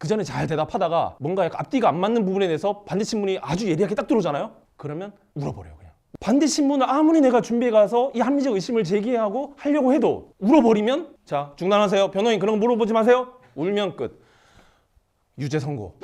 그 전에 잘 대답하다가 뭔가 약간 앞뒤가 안 맞는 부분에 대해서 반대 신문이 아주 예리하게 딱 들어오잖아요. 그러면 울어버려요 그냥. 반대 신문을 아무리 내가 준비해 가서 이 합리적 의심을 제기하고 하려고 해도 울어버리면 자 중단하세요. 변호인 그런 거 물어보지 마세요. 울면 끝. 유죄 선고.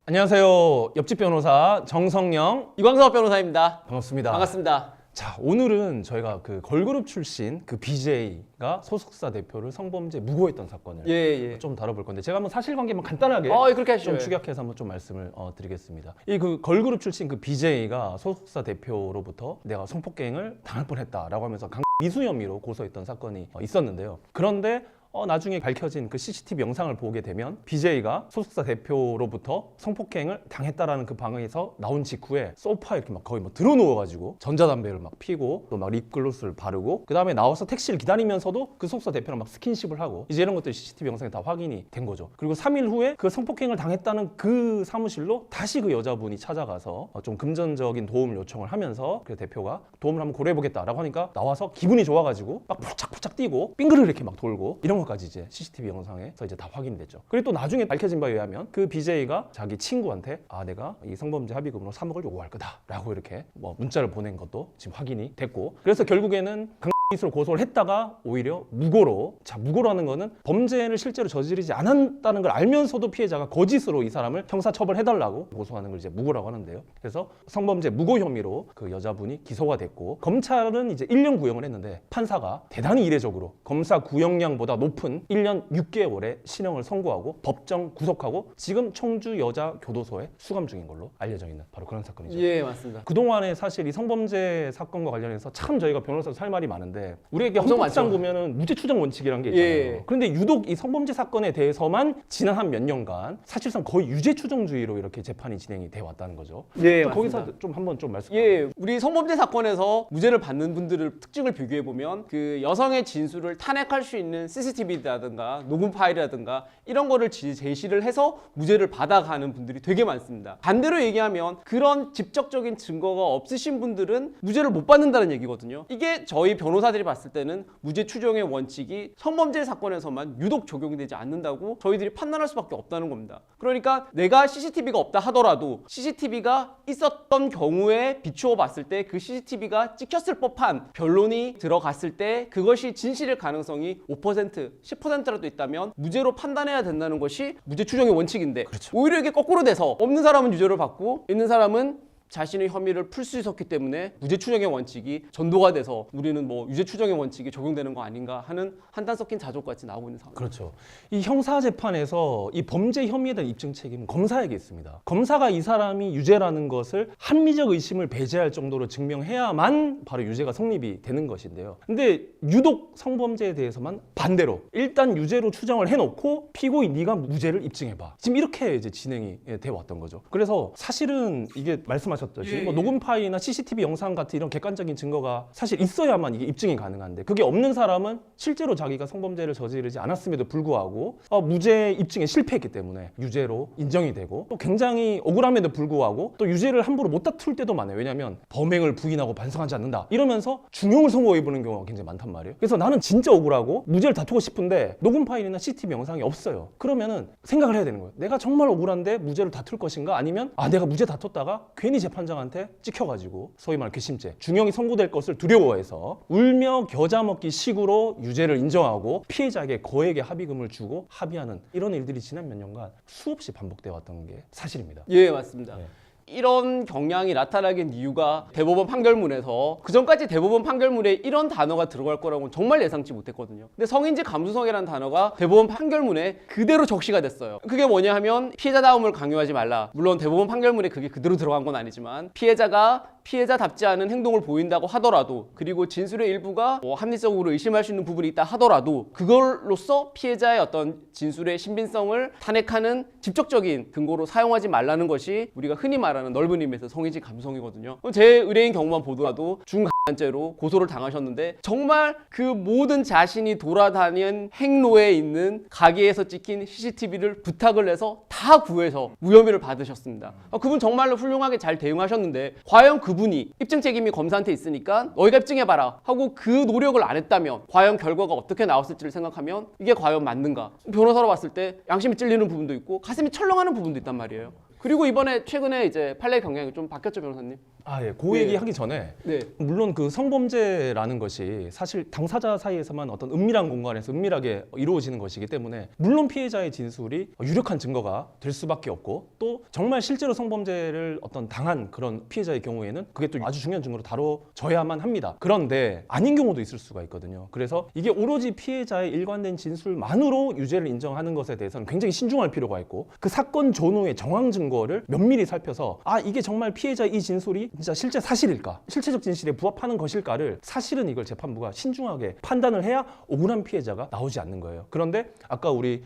안녕하세요. 옆집 변호사 정성영 이광섭 변호사입니다. 반갑습니다. 반갑습니다. 자 오늘은 저희가 그 걸그룹 출신 그 BJ가 소속사 대표를 성범죄 무고했던 사건을 예. 좀 다뤄볼 건데 제가 한번 사실관계만 간단하게 그렇게 하시죠. 좀 축약해서 한번 좀 말씀을 드리겠습니다. 이 그 걸그룹 출신 그 BJ가 소속사 대표로부터 내가 성폭행을 당할 뻔했다라고 하면서 미수 혐의로 고소했던 사건이 있었는데요. 그런데 나중에 밝혀진 그 CCTV 영상을 보게 되면 BJ가 소속사 대표로부터 성폭행을 당했다라는 그 방에서 나온 직후에 소파에 이렇게 막 거의 뭐 들어누워가지고 전자담배를 막 피고 또 막 립글로스를 바르고 그 다음에 나와서 택시를 기다리면서도 그 소속사 대표랑 막 스킨십을 하고 이제 이런 것들이 CCTV 영상에 다 확인이 된 거죠. 그리고 3일 후에 그 성폭행을 당했다는 그 사무실로 다시 그 여자분이 찾아가서 좀 금전적인 도움을 요청을 하면서 그 대표가 도움을 한번 고려해보겠다라고 하니까 나와서 기분이 좋아가지고 막 폴짝폴짝 뛰고 빙그르 이렇게 막 돌고 이런 까지 이제 CCTV 영상에서 이제 다 확인됐죠. 그리고 또 나중에 밝혀진 바에 의하면 그 BJ가 자기 친구한테 내가 이 성범죄 합의금으로 3억을 요구할 거다라고 이렇게 뭐 문자를 보낸 것도 지금 확인이 됐고 그래서 결국에는 강미수로 고소를 했다가 오히려 무고로 무고라는 거는 범죄를 실제로 저지르지 않았다는 걸 알면서도 피해자가 거짓으로 이 사람을 형사처벌해달라고 고소하는 걸 이제 무고라고 하는데요. 그래서 성범죄 무고 혐의로 그 여자분이 기소가 됐고 검찰은 이제 1년 구형을 했는데 판사가 대단히 이례적으로 검사 구형량보다 높은 1년 6개월의 실형을 선고하고 법정 구속하고 지금 청주 여자교도소에 수감 중인 걸로 알려져 있는 바로 그런 사건이죠. 예, 맞습니다. 그동안에 사실 이 성범죄 사건과 관련해서 참 저희가 변호사도 할 말이 많은데 우리에게 엄청 헌법상 많죠. 보면은 무죄 추정 원칙이라는 게 있잖아요. 예. 그런데 유독 이 성범죄 사건에 대해서만 지난 한 몇 년간 사실상 거의 유죄 추정주의로 이렇게 재판이 진행이 돼 왔다는 거죠. 예, 거기서 맞습니다. 좀 한번 좀 말씀. 예, 우리 성범죄 사건에서 무죄를 받는 분들의 특징을 비교해 보면 그 여성의 진술을 탄핵할 수 있는 CCTV라든가 녹음 파일이라든가 이런 거를 제시를 해서 무죄를 받아가는 분들이 되게 많습니다. 반대로 얘기하면 그런 직접적인 증거가 없으신 분들은 무죄를 못 받는다는 얘기거든요. 이게 저희 변호사들이 봤을 때는 무죄 추정의 원칙이 성범죄 사건에서만 유독 적용되지 않는다고 저희들이 판단할 수밖에 없다는 겁니다. 그러니까 내가 CCTV가 없다 하더라도 CCTV가 있었던 경우에 비추어 봤을 때 그 CCTV가 찍혔을 법한 변론이 들어갔을 때 그것이 진실일 가능성이 5%, 10%라도 있다면 무죄로 판단해야 된다는 것이 무죄 추정의 원칙인데 그렇죠. 오히려 이게 거꾸로 돼서 없는 사람은 유죄를 받고 있는 사람은 자신의 혐의를 풀 수 있었기 때문에 무죄 추정의 원칙이 전도가 돼서 우리는 뭐 유죄 추정의 원칙이 적용되는 거 아닌가 하는 한단 섞인 자족같이 나오고 있는 상황입니다. 그렇죠. 이 형사 재판에서 이 범죄 혐의에 대한 입증 책임은 검사에게 있습니다. 검사가 이 사람이 유죄라는 것을 합리적 의심을 배제할 정도로 증명해야만 바로 유죄가 성립이 되는 것인데요. 근데 유독 성범죄에 대해서만 반대로 일단 유죄로 추정을 해놓고 피고인 네가 무죄를 입증해봐. 지금 이렇게 이제 진행이 돼 왔던 거죠. 그래서 사실은 이게 말씀하셨듯이 뭐 녹음 파일이나 CCTV 영상 같은 이런 객관적인 증거가 사실 있어야만 이게 입증이 가능한데 그게 없는 사람은 실제로 자기가 성범죄를 저지르지 않았음에도 불구하고 무죄 입증에 실패했기 때문에 유죄로 인정이 되고 또 굉장히 억울함에도 불구하고 또 유죄를 함부로 못 다툴 때도 많아요. 왜냐하면 범행을 부인하고 반성하지 않는다 이러면서 중형을 선고해보는 경우가 굉장히 많단 말이에요. 그래서 나는 진짜 억울하고 무죄를 다투고 싶은데 녹음 파일이나 CCTV 영상이 없어요. 그러면은 생각을 해야 되는 거예요. 내가 정말 억울한데 무죄를 다툴 것인가 아니면 내가 무죄 다퉜다가 괜히 재판장한테 찍혀가지고 소위 말해 괘씸죄 중형이 선고될 것을 두려워해서 울며 겨자 먹기 식으로 유죄를 인정하고 피해자에게 거액의 합의금을 주고 합의하는 이런 일들이 지난 몇 년간 수없이 반복되어 왔던 게 사실입니다. 예, 맞습니다. 네. 이런 경향이 나타나긴 이유가 대법원 판결문에서 그전까지 대법원 판결문에 이런 단어가 들어갈 거라고는 정말 예상치 못했거든요. 근데 성인지 감수성이라는 단어가 대법원 판결문에 그대로 적시가 됐어요. 그게 뭐냐 하면 피해자다움을 강요하지 말라. 물론 대법원 판결문에 그게 그대로 들어간 건 아니지만 피해자가 피해자답지 않은 행동을 보인다고 하더라도 그리고 진술의 일부가 합리적으로 의심할 수 있는 부분이 있다 하더라도 그걸로써 피해자의 어떤 진술의 신빙성을 탄핵하는 직접적인 근거로 사용하지 말라는 것이 우리가 흔히 말하는 성폭행이다라는 넓은 의미에서 성인지 감수성이거든요. 제 의뢰인 경우만 보더라도 중간죄로 고소를 당하셨는데 정말 그 모든 자신이 돌아다닌 행로에 있는 가게에서 찍힌 CCTV를 부탁을 해서 다 구해서 무혐의를 받으셨습니다. 그분 정말로 훌륭하게 잘 대응하셨는데 과연 그분이 입증 책임이 검사한테 있으니까 너희가 입증해봐라 하고 그 노력을 안 했다면 과연 결과가 어떻게 나왔을지를 생각하면 이게 과연 맞는가? 변호사로 봤을 때 양심이 찔리는 부분도 있고 가슴이 철렁하는 부분도 있단 말이에요. 그리고 이번에 최근에 이제 판례 경향이 좀 바뀌었죠, 변호사님? 예. 그 얘기 하기 전에 네. 물론 그 성범죄라는 것이 사실 당사자 사이에서만 어떤 은밀한 공간에서 은밀하게 이루어지는 것이기 때문에 물론 피해자의 진술이 유력한 증거가 될 수밖에 없고 또 정말 실제로 성범죄를 어떤 당한 그런 피해자의 경우에는 그게 또 아주 중요한 증거로 다뤄져야만 합니다. 그런데 아닌 경우도 있을 수가 있거든요. 그래서 이게 오로지 피해자의 일관된 진술만으로 유죄를 인정하는 것에 대해서는 굉장히 신중할 필요가 있고 그 사건 전후의 정황 증거를 면밀히 살펴서 이게 정말 피해자의 이 진술이 진짜 실제 사실일까? 실체적 진실에 부합하는 것일까를 사실은 이걸 재판부가 신중하게 판단을 해야 억울한 피해자가 나오지 않는 거예요. 그런데 아까 우리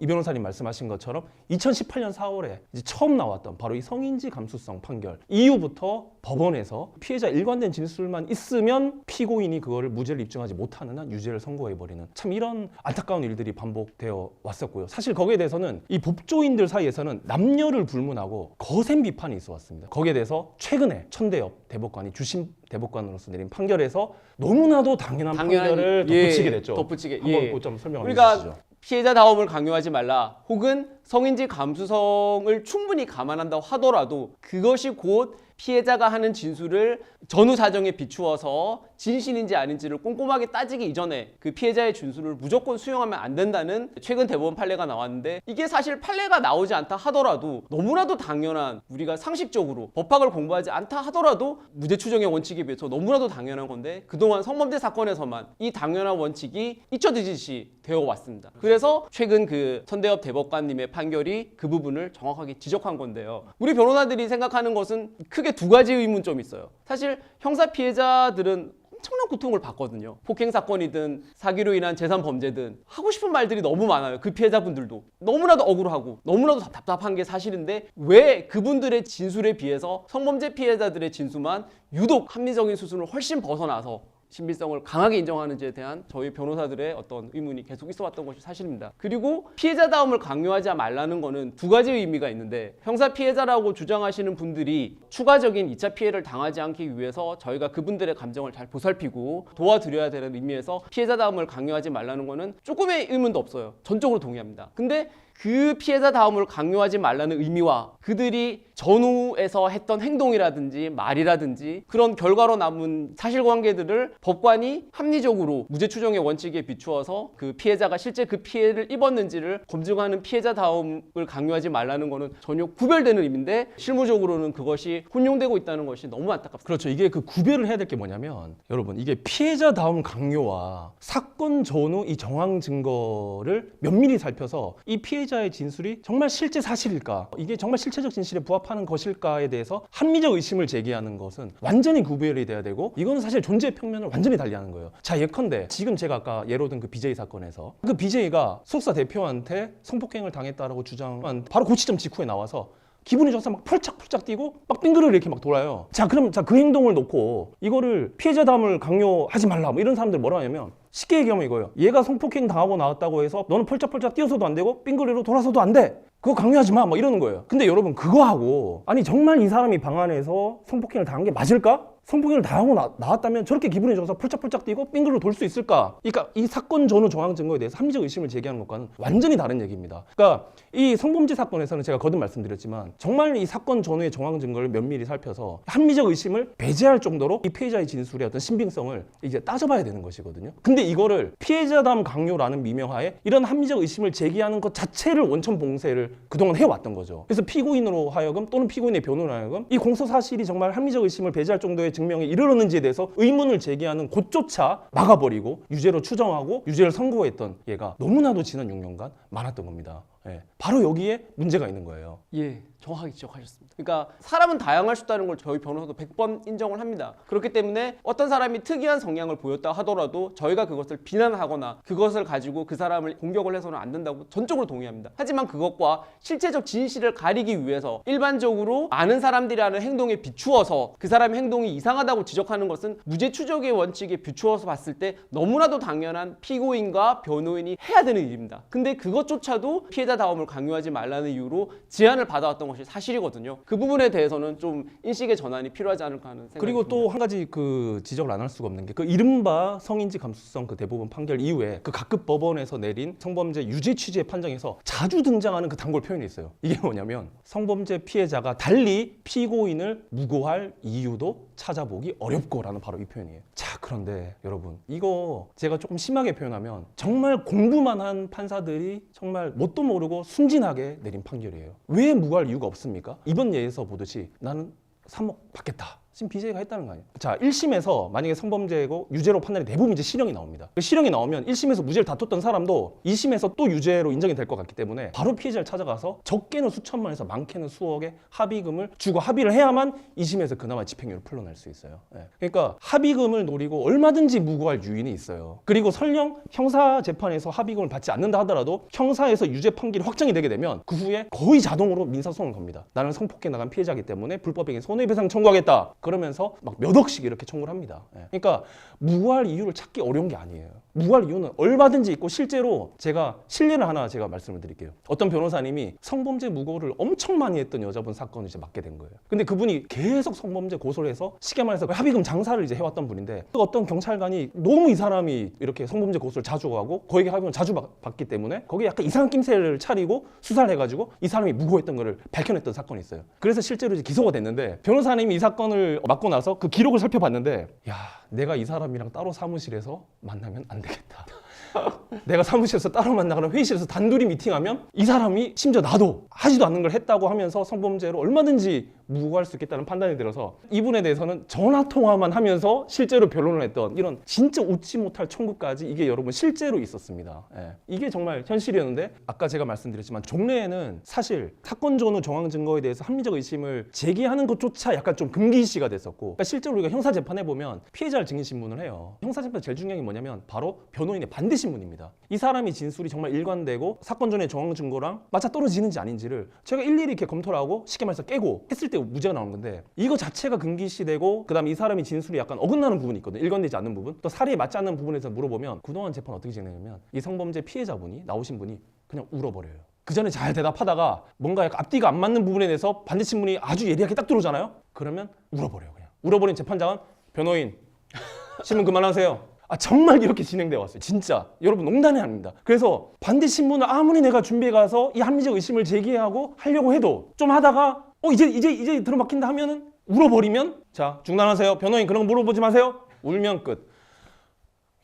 이 변호사님 말씀하신 것처럼 2018년 4월에 이제 처음 나왔던 바로 이 성인지 감수성 판결 이후부터 법원에서 피해자 일관된 진술만 있으면 피고인이 그거를 무죄를 입증하지 못하는 한 유죄를 선고해버리는 참 이런 안타까운 일들이 반복되어 왔었고요. 사실 거기에 대해서는 이 법조인들 사이에서는 남녀를 불문하고 거센 비판이 있어 왔습니다. 거기에 대해서 최근에 천대엽 대법관이 주심 대법관으로서 내린 판결에서 너무나도 당연한 판결을 덧붙이게 됐죠. 덧붙이게. 한번 좀 설명 해 그러니까 주시죠. 피해자다움을 강요하지 말라 혹은 성인지 감수성을 충분히 감안한다고 하더라도 그것이 곧 피해자가 하는 진술을 전후 사정에 비추어서 진실인지 아닌지를 꼼꼼하게 따지기 이전에 그 피해자의 진술을 무조건 수용하면 안 된다는 최근 대법원 판례가 나왔는데 이게 사실 판례가 나오지 않다 하더라도 너무나도 당연한 우리가 상식적으로 법학을 공부하지 않다 하더라도 무죄 추정의 원칙에 비해서 너무나도 당연한 건데 그동안 성범죄 사건에서만 이 당연한 원칙이 잊혀지듯이 되어 왔습니다. 그래서 최근 그 천대엽 대법관님의 판결이 그 부분을 정확하게 지적한 건데요. 우리 변호사들이 생각하는 것은 크게 두 가지 의문점이 있어요. 사실 형사 피해자들은 엄청난 고통을 받거든요. 폭행 사건이든 사기로 인한 재산 범죄든 하고 싶은 말들이 너무 많아요. 그 피해자분들도 너무나도 억울하고 너무나도 답답한 게 사실인데 왜 그분들의 진술에 비해서 성범죄 피해자들의 진술만 유독 합리적인 수준을 훨씬 벗어나서 신빙성을 강하게 인정하는지에 대한 저희 변호사들의 어떤 의문이 계속 있어 왔던 것이 사실입니다. 그리고 피해자다움을 강요하지 말라는 거는 두 가지 의미가 있는데 형사 피해자라고 주장하시는 분들이 추가적인 2차 피해를 당하지 않기 위해서 저희가 그분들의 감정을 잘 보살피고 도와드려야 되는 의미에서 피해자다움을 강요하지 말라는 거는 조금의 의문도 없어요. 전적으로 동의합니다. 근데 그 피해자다움을 강요하지 말라는 의미와 그들이 전후에서 했던 행동이라든지 말이라든지 그런 결과로 남은 사실관계들을 법관이 합리적으로 무죄 추정의 원칙에 비추어서 그 피해자가 실제 그 피해를 입었는지를 검증하는 피해자다움을 강요하지 말라는 것은 전혀 구별되는 의미인데 실무적으로는 그것이 혼용되고 있다는 것이 너무 안타깝습니다. 그렇죠. 이게 그 구별을 해야 될 게 뭐냐면 여러분 이게 피해자다움 강요와 사건 전후 이 정황 증거를 면밀히 살펴서 이 피해자의 진술이 정말 실제 사실일까 이게 정말 실체적 진실에 부합하는 것일까에 대해서 합리적 의심을 제기하는 것은 완전히 구별이 돼야 되고 이거는 사실 존재의 평면을 완전히 달리하는 거예요. 자 예컨대 지금 제가 아까 예로 든 그 BJ 사건에서 그 BJ가 소속사 대표한테 성폭행을 당했다라고 주장한 바로 그 시점 직후에 나와서 기분이 좋아서 막 펄짝펄짝 뛰고 막 빙그르르 이렇게 막 돌아요. 자 그럼 그 행동을 놓고 이거를 피해자담을 강요하지 말라 뭐 이런 사람들 뭐라 하냐면 쉽게 얘기하면 이거예요. 얘가 성폭행 당하고 나왔다고 해서 너는 펄짝펄짝 뛰어서도 안 되고 빙그르르 돌아서도 안 돼. 그거 강요하지 마. 막 이러는 거예요. 근데 여러분 그거하고 아니 정말 이 사람이 방 안에서 성폭행을 당한 게 맞을까? 성폭행을 당하고 나왔다면 저렇게 기분이 좋아서 펄짝펄짝 뛰고 빙그르르 돌 수 있을까? 그러니까 이 사건 전후 정황 증거에 대해서 합리적 의심을 제기하는 것과는 완전히 다른 얘기입니다. 그러니까 이 성범죄 사건에서는 제가 거듭 말씀드렸지만 정말 이 사건 전후의 정황 증거를 면밀히 살펴서 합리적 의심을 배제할 정도로 이 피해자의 진술의 어떤 신빙성을 이제 따져봐야 되는 것이거든요. 근데 이거를 피해자담 강요라는 미명하에 이런 합리적 의심을 제기하는 것 자체를 원천 봉쇄를 그동안 해왔던 거죠. 그래서 피고인으로 하여금 또는 피고인의 변호인으로 하여금 이 공소 사실이 정말 합리적 의심을 배제할 정도의 증명에 이르렀는지에 대해서 의문을 제기하는 곳조차 막아버리고 유죄로 추정하고 유죄를 선고했던 얘가 너무나도 지난 6년간 많았던 겁니다. 예. 바로 여기에 문제가 있는 거예요. 예. 정확하게 지적하셨습니다. 그러니까 사람은 다양할 수 있다는 걸 저희 변호사도 100번 인정을 합니다. 그렇기 때문에 어떤 사람이 특이한 성향을 보였다 하더라도 저희가 그것을 비난하거나 그것을 가지고 그 사람을 공격을 해서는 안 된다고 전적으로 동의합니다. 하지만 그것과 실체적 진실을 가리기 위해서 일반적으로 많은 사람들이 하는 행동에 비추어서 그 사람의 행동이 이상하다고 지적하는 것은 무죄 추적의 원칙에 비추어서 봤을 때 너무나도 당연한 피고인과 변호인이 해야 되는 일입니다. 근데 그것조차도 피해자다움을 강요하지 말라는 이유로 제안을 받아왔던 것이 사실이거든요. 그 부분에 대해서는 좀 인식의 전환이 필요하지 않을까 하는 생각이 그리고 듭니다. 또 한 가지 그 지적을 안 할 수가 없는 게 그 이른바 성인지 감수성 그 대법원 판결 이후에 그 각급 법원에서 내린 성범죄 유죄 취지의 판정에서 자주 등장하는 그 단골 표현이 있어요. 이게 뭐냐면 성범죄 피해자가 달리 피고인을 무고할 이유도 찾아보기 어렵고라는 바로 이 표현이에요. 자, 그런데 여러분 이거 제가 조금 심하게 표현하면 정말 공부만 한 판사들이 정말 뭣도 모르고 순진하게 내린 판결이에요. 왜 무고할 이유가 없습니까? 이번 예에서 보듯이 나는 3억 받겠다. 지금 BJ가 했다는 거 아니에요. 자, 1심에서 만약에 성범죄고 유죄로 판단이 대부분 이제 실형이 나옵니다. 그 실형이 나오면 1심에서 무죄를 다퉜던 사람도 2심에서 또 유죄로 인정이 될 것 같기 때문에 바로 피해자를 찾아가서 적게는 수천만에서 많게는 수억의 합의금을 주고 합의를 해야만 2심에서 그나마 집행유예를 풀러낼 수 있어요. 예. 그러니까 합의금을 노리고 얼마든지 무고할 유인이 있어요. 그리고 설령 형사 재판에서 합의금을 받지 않는다 하더라도 형사에서 유죄 판결이 확정이 되게 되면 그 후에 거의 자동으로 민사소송을 겁니다. 나는 성폭행 나간 피해자이기 때문에 불법행위 손해배상 청구하겠다. 그러면서 막 몇 억씩 이렇게 청구를 합니다. 예. 그러니까 무고할 이유를 찾기 어려운 게 아니에요. 무고할 이유는 얼마든지 있고 실제로 제가 실례를 하나 제가 말씀을 드릴게요. 어떤 변호사님이 성범죄 무고를 엄청 많이 했던 여자분 사건을 이제 맡게 된 거예요. 근데 그분이 계속 성범죄 고소를 해서 쉽게 말해서 합의금 장사를 이제 해왔던 분인데 또 어떤 경찰관이 너무 이 사람이 이렇게 성범죄 고소를 자주 하고 거액의 합의금을 자주 받기 때문에 거기에 약간 이상한 낌새를 차리고 수사를 해가지고 이 사람이 무고했던 거를 밝혀냈던 사건이 있어요. 그래서 실제로 이제 기소가 됐는데 변호사님이 이 사건을 맡고 나서 그 기록을 살펴봤는데 야, 내가 이 사람이랑 따로 사무실에서 만나면 안 되겠다. 내가 사무실에서 따로 만나거나 회의실에서 단둘이 미팅하면 이 사람이 심지어 나도 하지도 않는 걸 했다고 하면서 성범죄로 얼마든지 무고할 수 있겠다는 판단이 들어서 이분에 대해서는 전화 통화만 하면서 실제로 변론을 했던 이런 진짜 웃지 못할 총구까지 이게 여러분 실제로 있었습니다. 예. 이게 정말 현실이었는데 아까 제가 말씀드렸지만 종래에는 사실 사건 전후 정황 증거에 대해서 합리적 의심을 제기하는 것조차 약간 좀 금기시가 됐었고 그러니까 실제로 우리가 형사 재판에 보면 피해자를 증인 신문을 해요. 형사 재판 제일 중요한 게 뭐냐면 바로 변호인의 반대 신문입니다. 이 사람이 진술이 정말 일관되고 사건 전의 정황 증거랑 맞아 떨어지는지 아닌지를 제가 일일이 이렇게 검토를 하고 쉽게 말해서 깨고 했을 때 무죄가 나오는 건데 이거 자체가 금기시되고 그다음에 이 사람이 진술이 약간 어긋나는 부분이 있거든요. 일관되지 않는 부분 또 사리에 맞지 않는 부분에서 물어보면 그동안 재판 어떻게 진행했냐면 이 성범죄 피해자분이 나오신 분이 그냥 울어버려요. 그 전에 잘 대답하다가 뭔가 약간 앞뒤가 안 맞는 부분에 대해서 반대 신문이 아주 예리하게 딱 들어오잖아요. 그러면 울어버려요. 그냥 울어버린 재판장은 변호인 신문 그만하세요. 아, 정말 이렇게 진행돼 왔어요. 진짜 여러분 농담이 아닙니다. 그래서 반대 신문을 아무리 내가 준비해 가서 이 합리적 의심을 제기하고 하려고 해도 좀 하다가 이제 들어막힌다 하면은 울어버리면 자 중단하세요. 변호인 그런 거 물어보지 마세요. 울면 끝.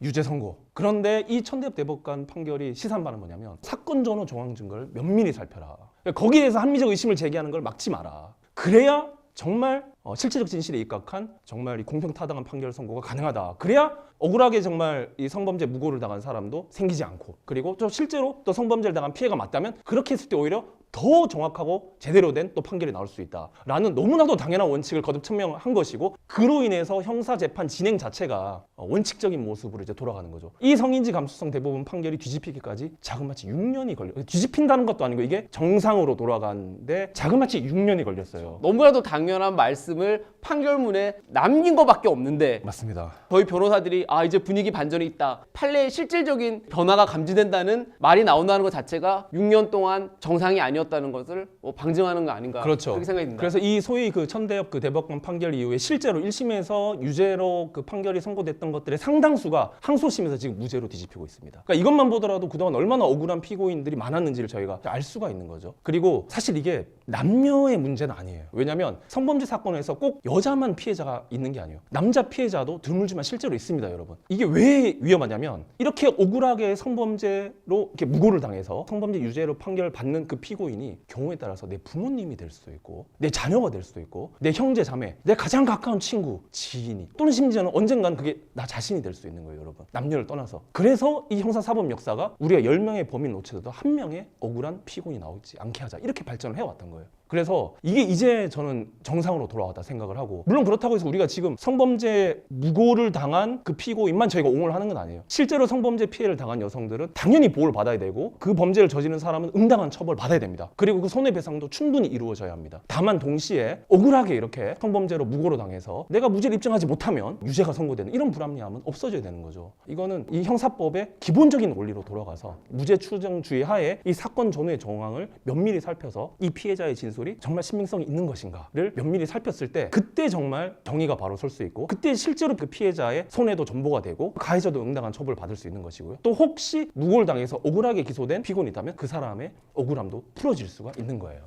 유죄 선고. 그런데 이 천대엽 대법관 판결이 시사한 바는 뭐냐면 사건 전후 정황 증거를 면밀히 살펴라. 거기에서 합리적 의심을 제기하는 걸 막지 마라. 그래야 정말 실체적 진실에 입각한 정말 이 공평타당한 판결 선고가 가능하다. 그래야 억울하게 정말 이 성범죄 무고를 당한 사람도 생기지 않고 그리고 또 실제로 또 성범죄를 당한 피해가 맞다면 그렇게 했을 때 오히려 더 정확하고 제대로 된 또 판결이 나올 수 있다라는 너무나도 당연한 원칙을 거듭 천명한 것이고 그로 인해서 형사재판 진행 자체가 원칙적인 모습으로 이제 돌아가는 거죠. 이 성인지 감수성 대법원 판결이 뒤집히기까지 자그마치 6년이 걸려요. 뒤집힌다는 것도 아니고 이게 정상으로 돌아가는데 자그마치 6년이 걸렸어요. 너무나도 당연한 말씀을 판결문에 남긴 것밖에 없는데 맞습니다. 저희 변호사들이 아 이제 분위기 반전이 있다. 판례에 실질적인 변화가 감지된다는 말이 나온다는 것 자체가 6년 동안 정상이 아니었다는 것을 방증하는 거 아닌가 그렇죠. 그렇게 생각이 듭니다. 그래서 이 소위 그 천대엽 그 대법관 판결 이후에 실제로 1심에서 유죄로 그 판결이 선고됐던 것들의 상당수가 항소심에서 지금 무죄로 뒤집히고 있습니다. 그러니까 이것만 보더라도 그동안 얼마나 억울한 피고인들이 많았는지를 저희가 알 수가 있는 거죠. 그리고 사실 이게 남녀의 문제는 아니에요. 왜냐하면 성범죄 사건에서 꼭 여자만 피해자가 있는 게 아니에요. 남자 피해자도 드물지만 실제로 있습니다, 여러분. 이게 왜 위험하냐면 이렇게 억울하게 성범죄로 이렇게 무고를 당해서 성범죄 유죄로 판결을 받는 그 피고인이 경우에 따라서 내 부모님이 될 수도 있고 내 자녀가 될 수도 있고 내 형제 자매, 내 가장 가까운 친구, 지인이 또는 심지어는 언젠가는 그게 나 자신이 될 수 있는 거예요, 여러분. 남녀를 떠나서. 그래서 이 형사사법 역사가 우리가 10명의 범인을 놓쳐도 한 명의 억울한 피고인이 나오지 않게 하자 이렇게 발전을 해왔던 거예요. 그래서 이게 이제 저는 정상으로 돌아왔다 생각을 하고, 물론 그렇다고 해서 우리가 지금 성범죄 무고를 당한 그 피고인만 저희가 옹호를 하는 건 아니에요. 실제로 성범죄 피해를 당한 여성들은 당연히 보호를 받아야 되고 그 범죄를 저지른 사람은 응당한 처벌 받아야 됩니다. 그리고 그 손해배상도 충분히 이루어져야 합니다. 다만 동시에 억울하게 이렇게 성범죄로 무고로 당해서 내가 무죄를 입증하지 못하면 유죄가 선고되는 이런 불합리함은 없어져야 되는 거죠. 이거는 이 형사법의 기본적인 원리로 돌아가서 무죄 추정주의 하에 이 사건 전후의 정황을 면밀히 살펴서 이 피해자의 진술이 정말 신빙성이 있는 것인가를 면밀히 살폈을 때 그때 정말 정의가 바로 설 수 있고, 그때 실제로 그 피해자의 손해도 전보가 되고 가해자도 응당한 처벌을 받을 수 있는 것이고요. 또 혹시 무고를 당해서 억울하게 기소된 피고인이 있다면 그 사람의 억울함도 풀어질 수가 있는 거예요.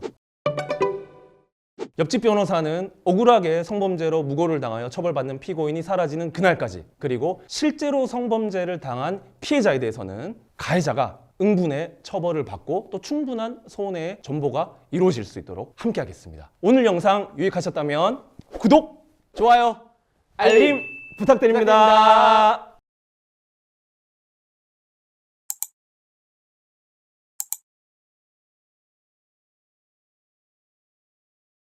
옆집 변호사는 억울하게 성범죄로 무고를 당하여 처벌받는 피고인이 사라지는 그날까지, 그리고 실제로 성범죄를 당한 피해자에 대해서는 가해자가 응분의 처벌을 받고 또 충분한 손해의 전보가 이루어질 수 있도록 함께 하겠습니다. 오늘 영상 유익하셨다면 구독, 좋아요, 알림 부탁드립니다.